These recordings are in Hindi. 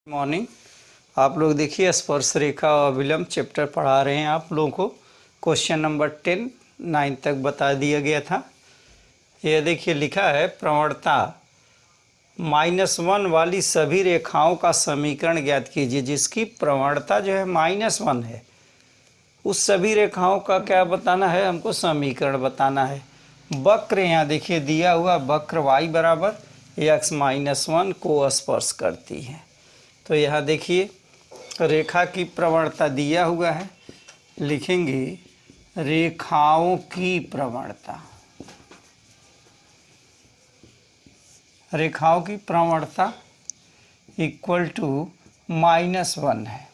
मॉर्निंग। आप लोग देखिए स्पर्श रेखा और अभिलंब चैप्टर पढ़ा रहे हैं आप लोगों को। क्वेश्चन नंबर 10 9 तक बता दिया गया था। यह देखिए लिखा है प्रवणता -1 वाली सभी रेखाओं का समीकरण ज्ञात कीजिए। जिसकी प्रवणता जो है -1 है उस सभी रेखाओं का क्या बताना है, हमको समीकरण बताना है। वक्र यहाँ देखिए दिया हुआ, वक्र y बराबर x-1 को स्पर्श करती है। तो यहाँ देखिए रेखा की प्रवणता दिया हुआ है, लिखेंगे रेखाओं की प्रवणता। रेखाओं की प्रवणता इक्वल टू -1 है।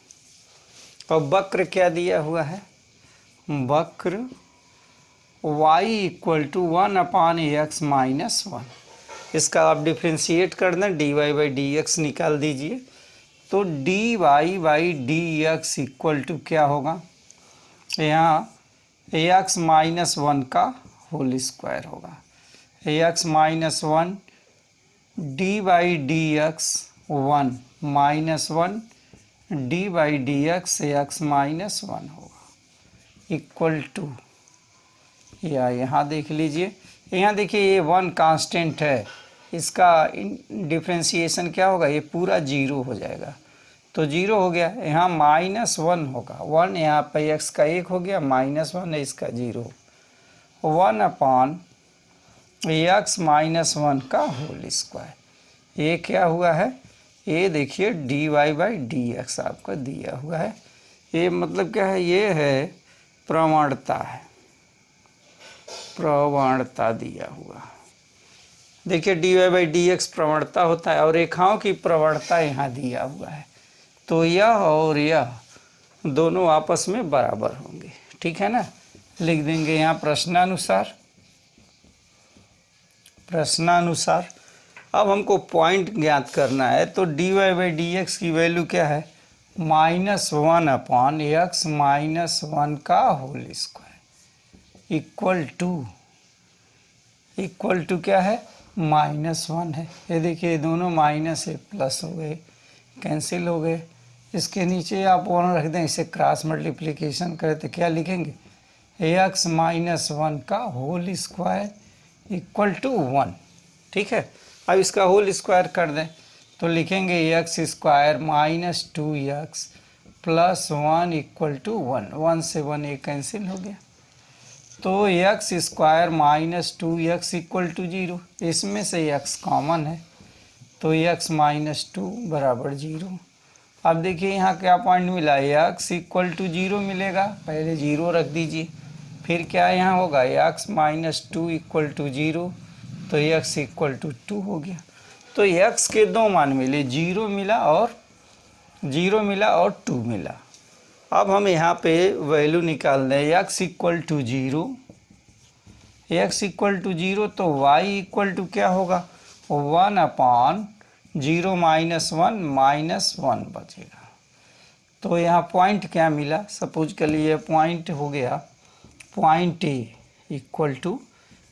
और वक्र क्या दिया हुआ है, वक्र y इक्वल टू 1/x-1। इसका आप डिफ्रेंशिएट कर दें, dy/dx निकाल दीजिए। तो dy/dx इक्वल टू क्या होगा, यहाँ x-1 का होल स्क्वायर होगा। x-1 dy/dx 1 -1 dy/dx x-1 होगा इक्वल टू, या यहाँ देख लीजिए, यहाँ देखिए ये 1 कांस्टेंट है, इसका डिफ्रेंशिएशन क्या होगा, ये पूरा 0 हो जाएगा। तो 0 हो गया, यहाँ -1 होगा, 1 यहाँ पे x का 1 हो गया, -1 है इसका 0, 1/x-1 का होल स्क्वायर। ये क्या हुआ है, ये देखिए dy/dx आपका दिया हुआ है। ये मतलब क्या है, ये है प्रवणता है, प्रवणता दिया हुआ। देखिए dy/dx प्रवणता होता है और रेखाओं की प्रवणता यहाँ दिया हुआ है। तो यह और यह दोनों आपस में बराबर होंगे, ठीक है ना। लिख देंगे यहाँ प्रश्नानुसार। प्रश्नानुसार अब हमको पॉइंट ज्ञात करना है, तो dy/dx की वैल्यू क्या है, -1/x-1 का होल स्क्वायर इक्वल टू क्या है, -1 है। ये देखिए दोनों माइनस है, प्लस हो गए, कैंसिल हो गए। इसके नीचे आप 1 रख दें, इसे क्रॉस मल्टीप्लिकेशन करें तो क्या लिखेंगे, x-1 का होल स्क्वायर इक्वल टू 1, ठीक है। अब इसका होल स्क्वायर कर दें तो लिखेंगे x square -2x + 1 equal to 1। 1 से 1 एक कैंसिल हो गया, तो x square -2x equal to 0। इसमें से x कॉमन है, तो x -2 बराबर 0। अब देखिए यहाँ क्या पॉइंट मिला, x इक्वल टू 0 मिलेगा, पहले 0 रख दीजिए। फिर क्या यहाँ होगा, x -2 इक्वल टू 0, तो x इक्वल टू 2 हो गया। तो x के दो मान मिले, 0 मिला और 2 मिला। अब हम यहाँ पे वैल्यू निकाल दें, x equal to 0, x equal to 0, तो y इक्वल टू क्या होगा, 1/0 -1 बचेगा। तो यहाँ पॉइंट क्या मिला, सपोज कर लिए पॉइंट हो गया, पॉइंट A इक्वल टू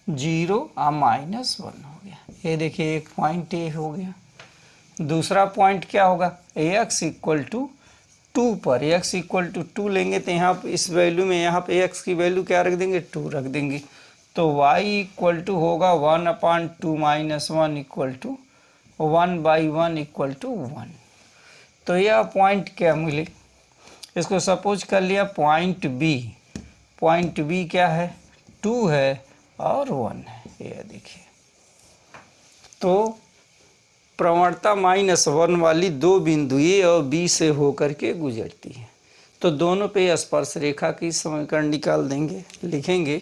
0 और -1 हो गया। ये देखिए एक पॉइंट A हो गया। दूसरा पॉइंट क्या होगा, x इक्वल टू 2 पर, x इक्वल टू 2 लेंगे तो यहाँ इस वैल्यू में यहाँ पे x की वैल्यू क्या रख देंगे, 2 रख देंगे। तो y इक्वल टू होगा 1/2 -1 इक्वल टू 1/1 इक्वल टू 1। तो यह पॉइंट क्या मिले, इसको सपोज कर लिया पॉइंट B। पॉइंट B क्या है, 2 है और 1 है, ये देखिए। तो प्रवणता -1 वाली दो बिंदु A और B से होकर के गुजरती है। तो दोनों पे स्पर्श रेखा की समीकरण निकाल देंगे, लिखेंगे।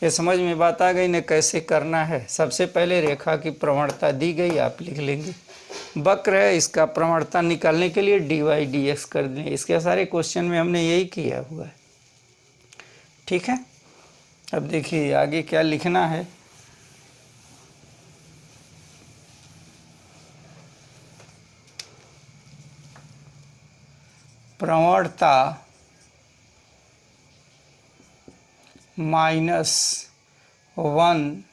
ये समझ में बात आ गई ना कैसे करना है। सबसे पहले रेखा की प्रवणता दी गई, आप लिख लेंगे। वक्र है, इसका प्रवणता निकालने के लिए dy/dx कर दें। इसके सारे क्वेश्चन में हमने यही किया हुआ है, ठीक है। अब देखिए आगे क्या लिखना है, प्रवणता -1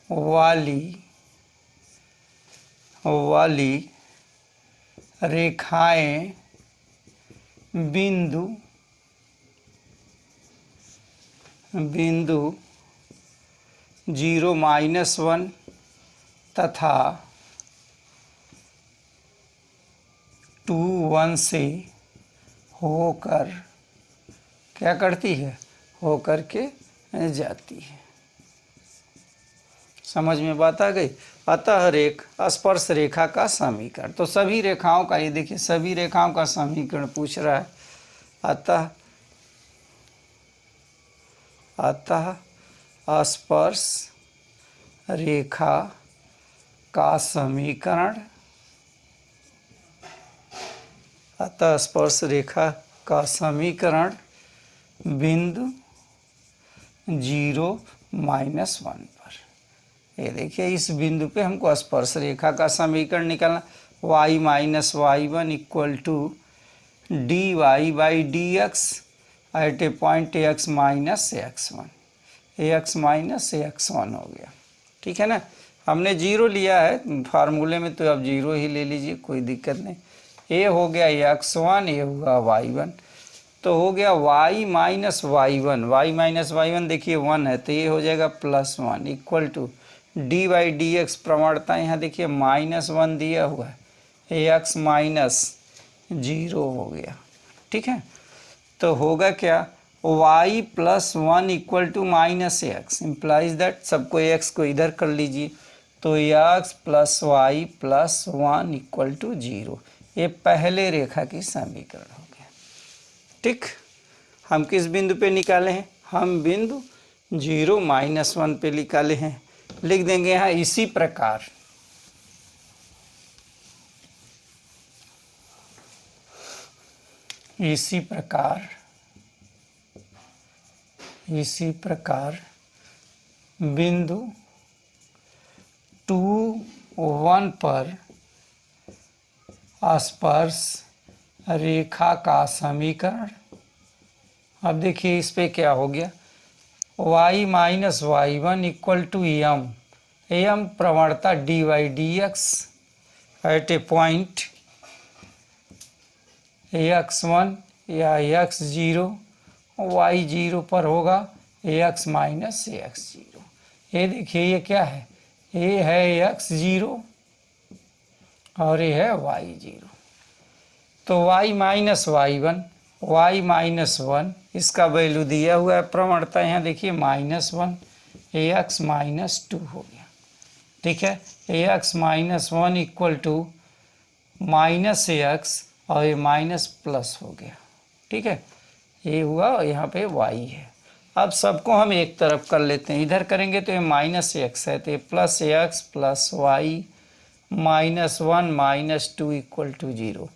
वाली रेखाएं बिंदु 0 -1 तथा 2 1 से होकर क्या करती है, होकर के जाती है। समझ में बात आ गई। अतः स्पर्श रेखा का समीकरण, तो सभी रेखाओं का, ये देखिए सभी रेखाओं का समीकरण पूछ रहा है। अतः स्पर्श रेखा का समीकरण, अतः स्पर्श रेखा का समीकरण बिंदु 0 -1 पर, ये देखिए इस बिंदु पे हमको स्पर्श रेखा का समीकरण निकालना। y - y1 = dy/dx at a point x - x1, x - हो गया। ठीक है ना, हमने 0 लिया है फार्मूले में, तो अब 0 ही ले लीजिए, कोई दिक्कत नहीं। ये हो गया x1, ये हुआ y1, तो हो गया y - y1, y - y1 देखिए 1 है, तो ये हो जाएगा +1 = dy/dx, प्रवणता यहाँ देखिए -1 दिया हुआ है, x - 0 हो गया। ठीक है, तो होगा क्या, y + 1 = -x, इम्प्लाइज दैट, सबको x को इधर कर लीजिए, तो x + y + 1 = 0, ये पहले रेखा की समीकरण हो गया। ठीक, हम किस बिंदु पे निकाले हैं, हम बिंदु 0 -1 पे निकाले हैं। लिख देंगे यहाँ इसी प्रकार, इसी प्रकार बिंदु 2 1 पर स्पर्श रेखा का समीकरण। अब देखिए इस पे क्या हो गया, y - y1 = m प्रवणता dy/dx at a point x1 या x0, y0 पर होगा x - x0। ये देखिए ये क्या है, ये है x0 और ये है y0, तो y - y1 इसका वैल्यू दिया हुआ है, प्रवणता यहाँ देखिए -1, x - 2 हो गया। ठीक है, x - 1 = -x और ये माइनस प्लस हो गया। ठीक है, ये हुआ और यहाँ पे y है। अब सबको हम एक तरफ कर लेते हैं, इधर करेंगे तो ये -x है, तो ये +x + y -1 - 2 = 0,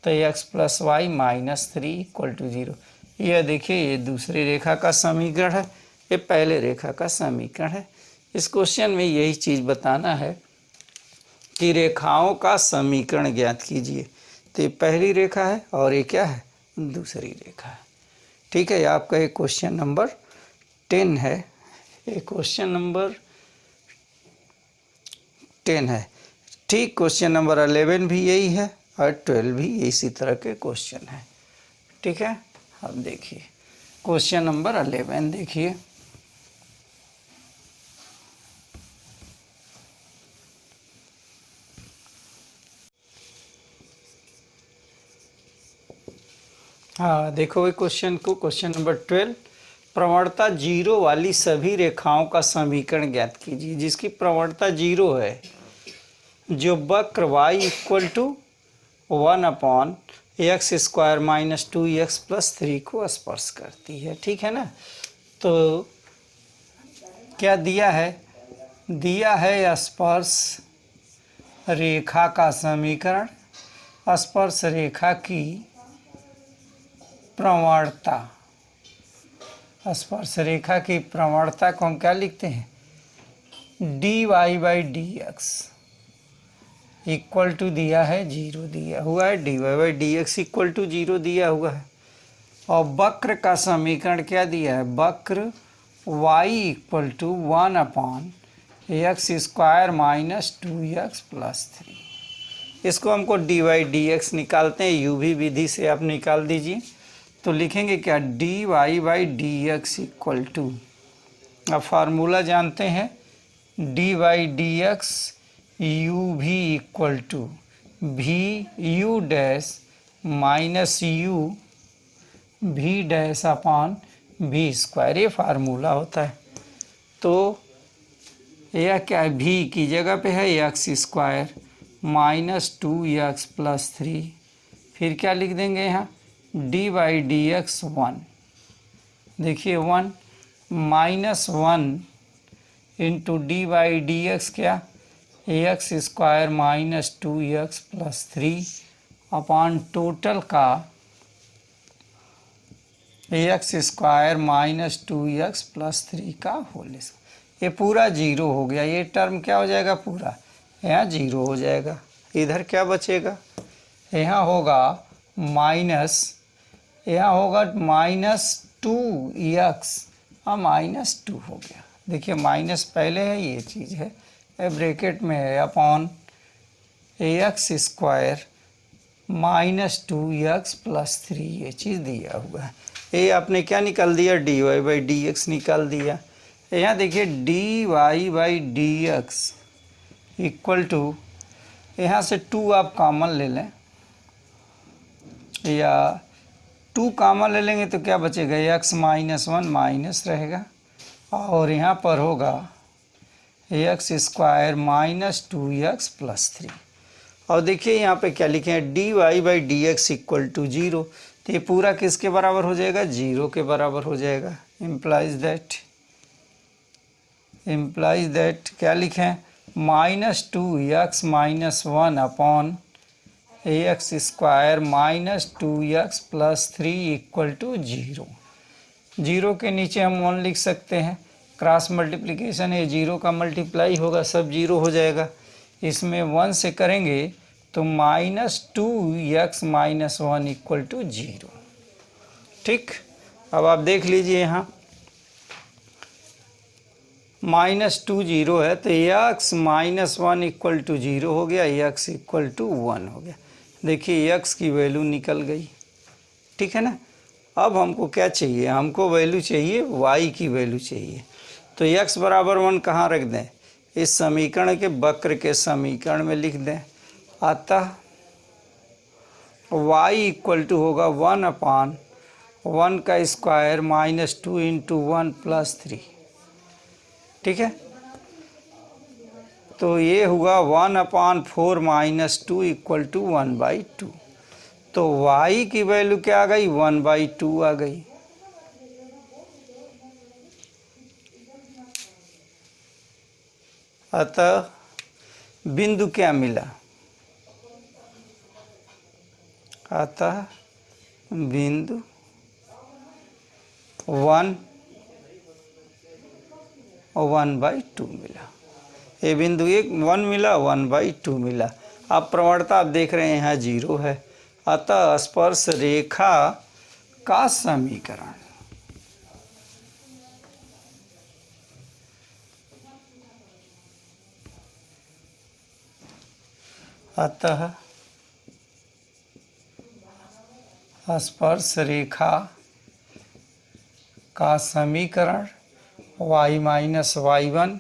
तो x + y -3 = 0। यह देखिए ये दूसरी रेखा का समीकरण है, ये पहले रेखा का समीकरण है। इस क्वेश्चन में यही चीज़ बताना है कि रेखाओं का समीकरण ज्ञात कीजिए। तो ये पहली रेखा है और ये क्या है, दूसरी रेखा है। ठीक है, आपका ये क्वेश्चन नंबर 10 है, ये क्वेश्चन नंबर 10 है। ठीक, क्वेश्चन नंबर 11 भी यही है और 12 भी इसी तरह के क्वेश्चन है। ठीक है, अब देखिए क्वेश्चन नंबर 11 देखिए, हाँ देखो ये क्वेश्चन को, क्वेश्चन नंबर 12, प्रवणता 0 वाली सभी रेखाओं का समीकरण ज्ञात कीजिए। जिसकी प्रवणता 0 है, जो वक्र y = 1/x² - 2x + 3 को स्पर्श करती है। ठीक है ना, तो क्या दिया है, दिया है स्पर्श रेखा का समीकरण। स्पर्श रेखा की प्रवणता, स्पर्श रेखा की प्रवणता को हम क्या लिखते हैं, dy/dx = दिया है 0 दिया हुआ है, dy/dx = 0 दिया हुआ है। और वक्र का समीकरण क्या दिया है, वक्र y = 1/x² - 2x + 3। इसको हमको dy dx निकालते हैं, u भी विधि से आप निकाल दीजिए। तो लिखेंगे क्या, dy by dx equal to, अब फार्मूला जानते हैं, dy dx u v equal to v u dash minus u v dash upon v square, ये फार्मूला होता है। तो यह क्या है, भी की जगह पे है x square minus 2x plus 3, फिर क्या लिख देंगे यहाँ, डी बाई डी एक्स 1, देखिए 1 minus 1 into d by d x क्या, x square minus 2x plus 3 upon total का x square minus 2x plus 3 का होल स्क्वायर। ये पूरा जीरो हो गया, ये टर्म क्या हो जाएगा, पूरा यहाँ जीरो हो जाएगा। इधर क्या बचेगा, यहाँ होगा माइनस, यहाँ होगा माइनस 2x और माइनस 2 हो गया। देखिए माइनस पहले है, ये चीज़ है, ये ब्रैकेट में है, upon x square minus 2x plus 3, ये चीज़ दिया हुआ है। ये आपने क्या निकाल दिया, d y by d x निकाल दिया। यहाँ देखिए d y by d x equal to, यहाँ से 2 आप कॉमन ले लें, या 2 कॉमन ले लेंगे तो क्या बचेगा, x माइनस 1 माइनस रहेगा, और यहाँ पर होगा x square minus 2x plus 3। और देखिए यहाँ पे क्या लिखे हैं, d y by d x equal to 0, तो ये पूरा किसके बराबर हो जाएगा, 0 के बराबर हो जाएगा। इम्प्लाइज दैट क्या लिखें, minus 2x minus 1 upon x square minus 2x plus 3 equal to 0। 0 के नीचे हम 1 लिख सकते हैं, क्रॉस मल्टीप्लिकेशन है, 0 का मल्टीप्लाई होगा, सब 0 हो जाएगा। इसमें 1 से करेंगे तो minus 2x minus 1 equal to 0। ठीक, अब आप देख लीजिए यहाँ माइनस 2 0 है, तो x माइनस 1 इक्वल टू 0 हो गया, x इक्वल टू 1 हो गया। देखिए x की वैल्यू निकल गई, ठीक है ना। अब हमको क्या चाहिए, हमको वैल्यू चाहिए, y की वैल्यू चाहिए। तो x बराबर 1 कहाँ रख दें, इस समीकरण के वक्र के समीकरण में लिख दें। अतः y इक्वल टू होगा 1 अपान 1 का स्क्वायर माइनस 2 इंटू 1 प्लस 3, ठीक है। तो ये हुआ 1 अपान 4 माइनस 2 इक्वल टू 1/2। तो y की वैल्यू क्या आ गई, 1/2 आ गई। अतः बिंदु क्या मिला, अतः बिंदु 1 और 1/2 मिला। ये बिंदु 1 मिला, 1/2 मिला। अब प्रवणता आप देख रहे हैं यहाँ 0 है। अतः स्पर्श रेखा का समीकरण, अतः स्पर्श रेखा का समीकरण y minus y1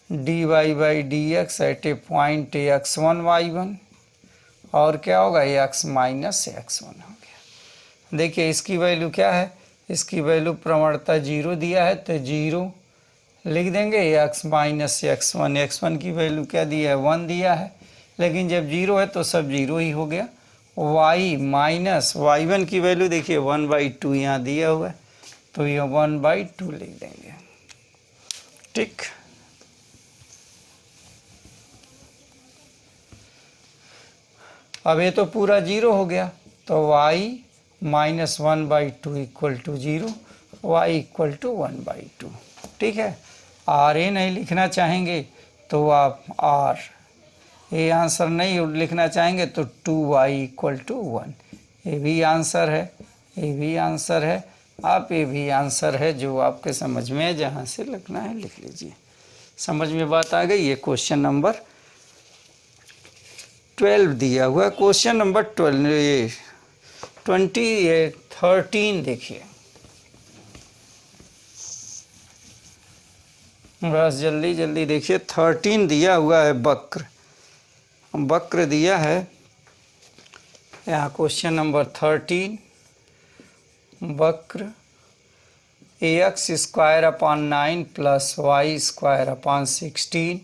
dy by d x at a point x1 y1, और क्या होगा, x माइनस x1 हो गया। देखिए इसकी वैल्यू क्या है, इसकी वैल्यू प्रवणता 0 दिया है, तो 0 लिख देंगे, x माइनस x1, x1 की वैल्यू क्या दिया है, 1 दिया है, लेकिन जब 0 है तो सब 0 ही हो गया। y माइनस y1 की वैल्यू देखिए 1/2 यहाँ दिया हुआ है, तो ये 1/2 लिख देंगे, ठीक। अब ये तो पूरा 0 हो गया, तो y minus 1/2 equal to 0, y equal to 1/2, ठीक है। आर ए नहीं लिखना चाहेंगे तो आप आर ए आंसर नहीं लिखना चाहेंगे तो 2y इक्वल टू 1, ये भी आंसर है, ये भी आंसर है, आप ये भी आंसर है, जो आपके समझ में है, जहाँ से लिखना है लिख लीजिए। समझ में बात आ गई। ये क्वेश्चन नंबर 12 दिया हुआ है, क्वेश्चन नंबर 12, ये 13 देखिए, बस जल्दी जल्दी देखिए। 13 दिया हुआ है, वक्र, वक्र दिया है यहाँ क्वेश्चन नंबर 13, वक्र ax square upon 9 plus y square upon 16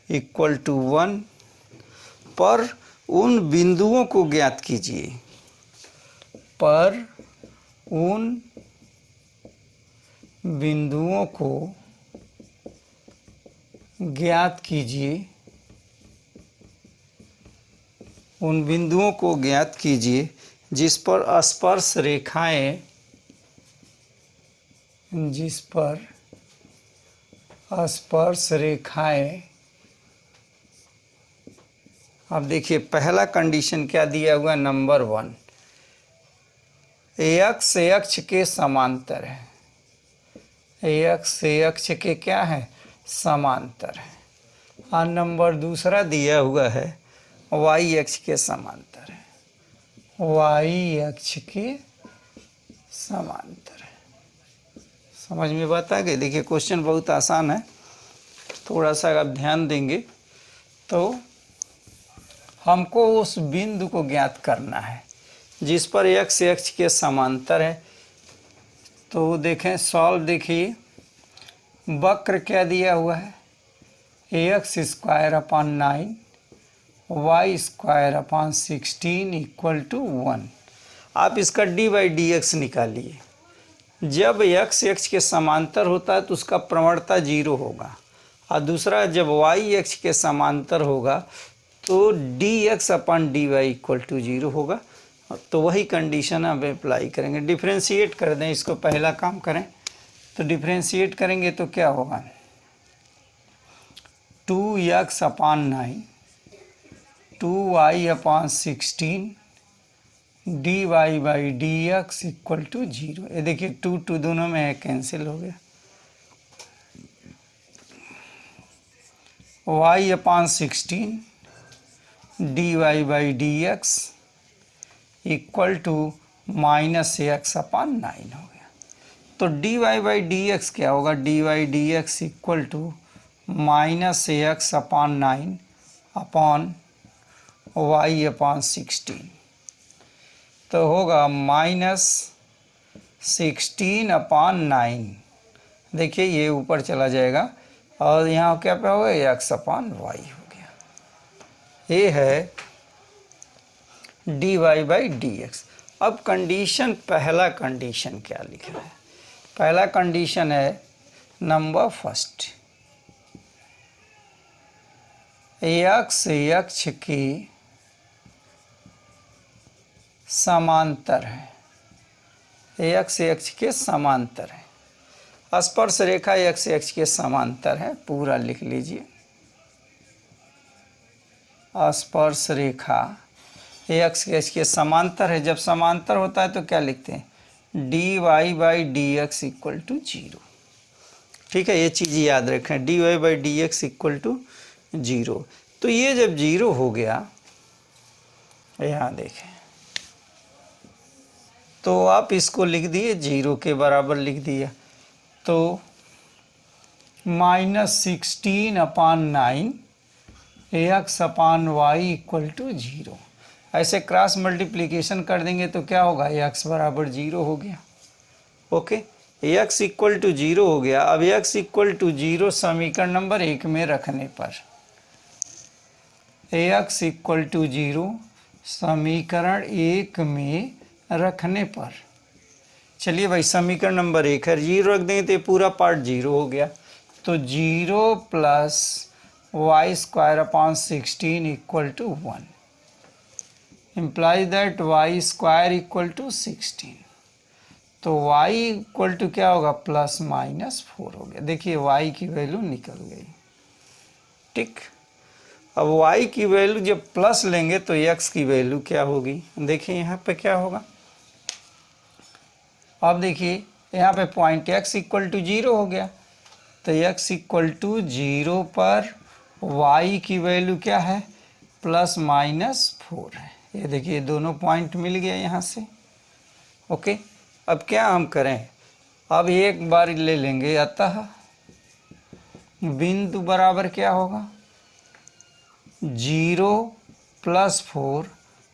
equal to 1 पर उन बिंदुओं को ज्ञात कीजिए, पर उन बिंदुओं को ज्ञात कीजिए, उन बिंदुओं को ज्ञात कीजिए जिस पर स्पर्श रेखाएं, जिस पर स्पर्श रेखाएं। अब देखिए पहला कंडीशन क्या दिया हुआ, नंबर 1, ax अक्ष के समांतर है, ax अक्ष के क्या है, समांतर है। और नंबर दूसरा दिया हुआ है y अक्ष के समांतर है, y अक्ष के समांतर है। समझ में बात आ गई। देखिए क्वेश्चन बहुत आसान है, थोड़ा सा आप ध्यान देंगे तो हमको उस बिंदु को ज्ञात करना है जिस पर x अक्ष के समांतर है। तो देखें सॉल्व, देखिए वक्र क्या दिया हुआ है, ax square upon 9 y square upon 16 equal to 1। आप इसका d/dx निकालिए। जब x अक्ष के समांतर होता है तो उसका प्रवणता 0 होगा, और दूसरा जब y अक्ष के समांतर होगा तो dx upon dy equal to 0 होगा। तो वही कंडीशन अब अप्लाई करेंगे। डिफ्रेंशिएट कर दें इसको, पहला काम करें तो डिफ्रेंशिएट करेंगे तो क्या होगा, 2x upon 9 2y upon 16 dy/dx equal to 0। ये देखिए 2 दोनों में है, कैंसिल हो गया। y upon 16 dy/dx equal to -x upon 9 हो गया। तो dy/dx क्या होगा, dy/dx equal to -x upon 9 upon y upon 16। तो होगा -16 अपॉन 9। देखिए ये ऊपर चला जाएगा और यहाँ क्या पे होगा, x अपॉन y हो गया। ये है dy/dx। अब कंडीशन, पहला कंडीशन क्या लिखा है, पहला कंडीशन है नंबर फर्स्ट, x अक्ष की समांतर है, x अक्ष के समांतर है, स्पर्श रेखा x अक्ष के समांतर है। पूरा लिख लीजिए, स्पर्श रेखा x अक्ष के समांतर है। जब समांतर होता है तो क्या लिखते हैं, dy/dx इक्वल टू 0। ठीक है, ये चीज़ याद रखें, dy/dx इक्वल टू 0। तो ये जब 0 हो गया, यहाँ देखें, तो आप इसको लिख दिए 0 के बराबर लिख दिया। तो -16 upon 9 x upon y equal to 0। ऐसे क्रॉस मल्टीप्लिकेशन कर देंगे तो क्या होगा, x बराबर 0 हो गया। ओके, x इक्वल टू 0 हो गया। अब x इक्वल टू 0 समीकरण नंबर 1 में रखने पर, x इक्वल टू 0 समीकरण 1 में रखने पर, चलिए भाई समीकरण नंबर 1 है, 0 रख देंगे तो ये पूरा पार्ट 0 हो गया। तो 0 plus y square upon 16 equal to 1 implies that y square equal to 16। तो y इक्वल टू क्या होगा, +-4 हो गया। देखिए y की वैल्यू निकल गई। ठीक, अब y की वैल्यू जब प्लस लेंगे तो x की वैल्यू क्या होगी, देखिए यहाँ पे क्या होगा। अब देखिए यहाँ पे पॉइंट x इक्वल टू 0 हो गया, तो x इक्वल टू 0 पर y की वैल्यू क्या है, प्लस माइनस 4 है। ये देखिए दोनों पॉइंट मिल गया यहाँ से। ओके, अब क्या हम करें, अब एक बार ले लेंगे, अतः बिंदु बराबर क्या होगा 0 प्लस 4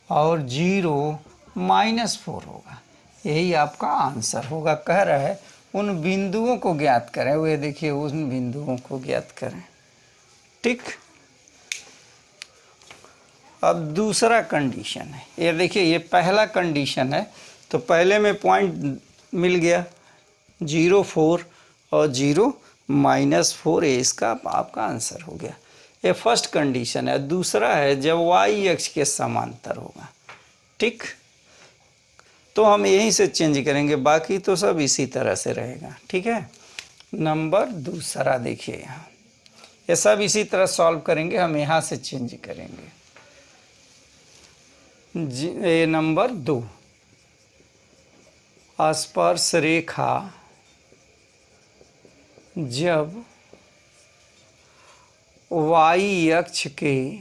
और 0 माइनस 4 होगा। यही आपका आंसर होगा। कह रहा है उन बिंदुओं को ज्ञात करें। वो ये देखिए उन बिंदुओं को ज्ञात करें। ठीक, अब दूसरा कंडीशन है। ये देखिए ये पहला कंडीशन है, तो पहले में पॉइंट मिल गया 0 4 और 0 माइनस 4, ये इसका आपका आंसर हो गया। ये फर्स्ट कंडीशन है। दूसरा है जब y अक्ष के समांतर होगा। ठीक, तो हम यहीं से चेंज करेंगे, बाकी तो सब इसी तरह से रहेगा। ठीक है, नंबर दूसरा देखिए यहाँ, ये सब इसी तरह सॉल्व करेंगे, हम यहाँ से चेंज करेंगे। ये नंबर 2, स्पर्श रेखा जब y अक्ष के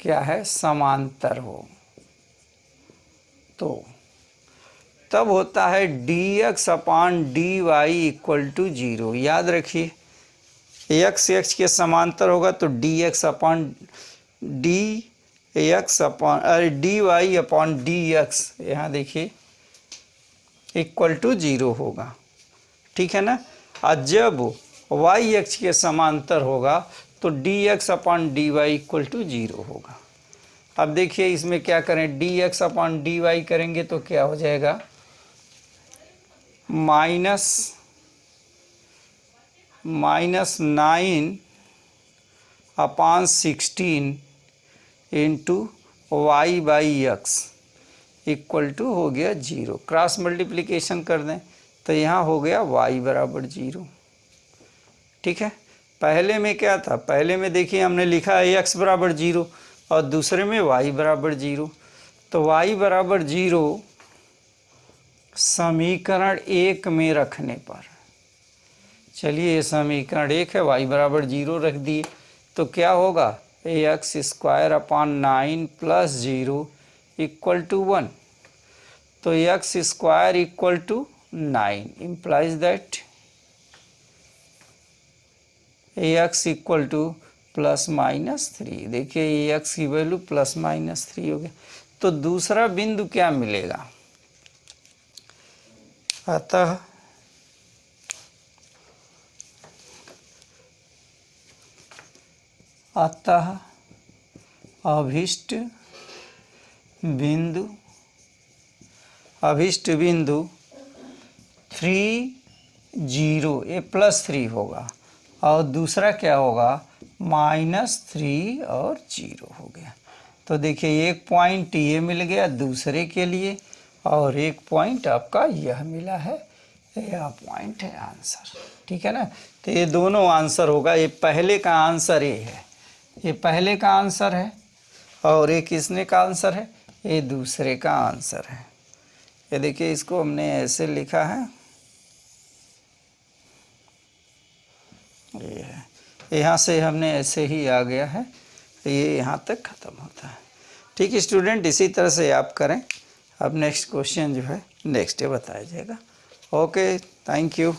क्या है समांतर हो तो तब होता है dx upon dy equal to 0। याद रखिए x अक्ष के समांतर होगा तो dx अपान dx अपान dy अपान dx, यहाँ देखिए इक्वल टू 0 होगा। ठीक है ना। और जब y अक्ष के समांतर होगा तो dx upon dy equal to 0 होगा। अब देखिए इसमें क्या करें, dx अपान dy करेंगे तो क्या हो जाएगा -9 upon 16 into y by x equal to हो गया 0। क्रॉस मल्टीप्लिकेशन कर दें तो यहाँ हो गया y बराबर 0। ठीक है, पहले में क्या था, पहले में देखिए हमने लिखा है x बराबर 0 और दूसरे में y बराबर 0। तो y बराबर 0 समीकरण 1 में रखने पर, चलिए ये समीकरण 1 है, y बराबर 0 रख दिए तो क्या होगा ax square upon 9 plus 0 equal to 1। तो x square equal to 9 implies that ax equal to plus minus 3। देखिए ax की वैल्यू प्लस माइनस 3 हो गया। तो दूसरा बिंदु क्या मिलेगा, अतः अभिष्ट बिंदु 3 0, ये +3 होगा और दूसरा क्या होगा -3 और 0 हो गया। तो देखिए एक पॉइंट ये मिल गया दूसरे के लिए और एक पॉइंट आपका यह मिला है, यह पॉइंट है आंसर। ठीक है ना, तो ये दोनों आंसर होगा। ये पहले का आंसर ये है, ये पहले का आंसर है और एक इसने का आंसर है, ये दूसरे का आंसर है। ये देखिए इसको हमने ऐसे लिखा है, ये है, यहाँ से हमने ऐसे ही आ गया है, ये यहाँ तक ख़त्म होता है। ठीक है स्टूडेंट, इसी तरह से आप करें। अब नेक्स्ट क्वेश्चन जो है नेक्स्ट डे बताया जाएगा। Okay, thank you.